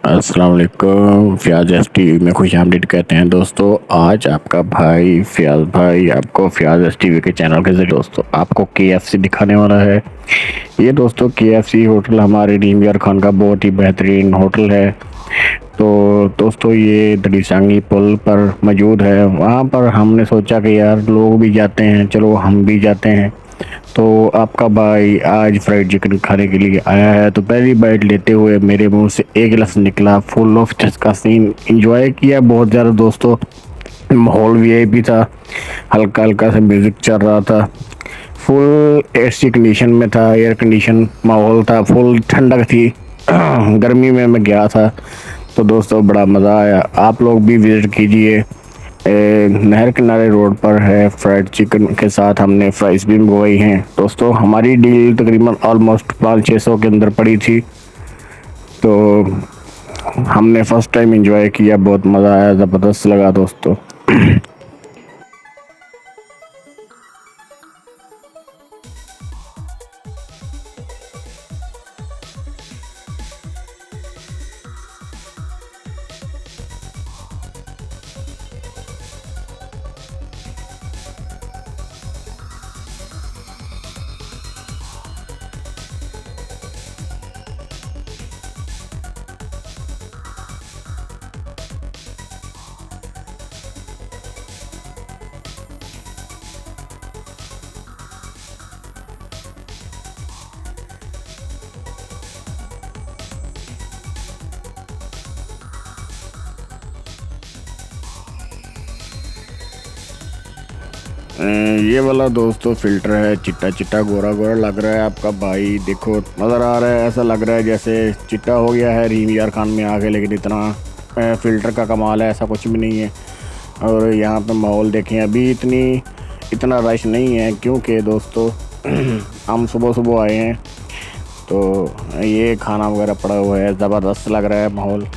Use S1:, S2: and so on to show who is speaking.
S1: अस्सलाम वालेकुम। Fayaz S TV में खुश आमदीद कहते हैं दोस्तों। आज आपका भाई फ़याज़ भाई आपको फ़याज़ एस टीवी के चैनल के ज़रिए दोस्तों आपको केएफसी दिखाने वाला है। ये दोस्तों केएफसी होटल हमारे नीम यार खान का बहुत ही बेहतरीन होटल है। तो दोस्तों ये दरिसांगी पुल पर मौजूद है। वहाँ पर हमने सोचा कि यार लोग भी जाते हैं, चलो हम भी जाते हैं। तो आपका भाई आज फ्राइड चिकन खाने के लिए आया है। तो पहली बाइट लेते हुए मेरे मुंह से एक लफ्ज़ निकला, फुल ऑफ चस्का सीन। इंजॉय किया बहुत ज़्यादा दोस्तों। माहौल वीआईपी था, हल्का हल्का सा म्यूज़िक चल रहा था, फुल एसी कंडीशन में था, एयर कंडीशन माहौल था, फुल ठंडक थी। गर्मी में मैं गया था तो दोस्तों बड़ा मज़ा आया। आप लोग भी विज़िट कीजिए। नहर किनारे रोड पर है। फ्राइड चिकन के साथ हमने फ्राइज भी मंगवाई हैं दोस्तों। हमारी डील तकरीबन ऑलमोस्ट 500-600 के अंदर पड़ी थी। तो हमने फ़र्स्ट टाइम एंजॉय किया, बहुत मज़ा आया, ज़बरदस्त लगा दोस्तों। ये वाला दोस्तों फ़िल्टर है, चिट्टा चिट्टा गोरा गोरा लग रहा है। आपका भाई देखो नज़र आ रहा है, ऐसा लग रहा है जैसे चिट्टा हो गया है रीम यार खान में आके। लेकिन इतना फ़िल्टर का कमाल है, ऐसा कुछ भी नहीं है। और यहाँ पे माहौल देखें, अभी इतना रश नहीं है क्योंकि दोस्तों हम सुबह सुबह आए हैं। तो ये खाना वगैरह पड़ा हुआ है, ज़बरदस्त लग रहा है माहौल।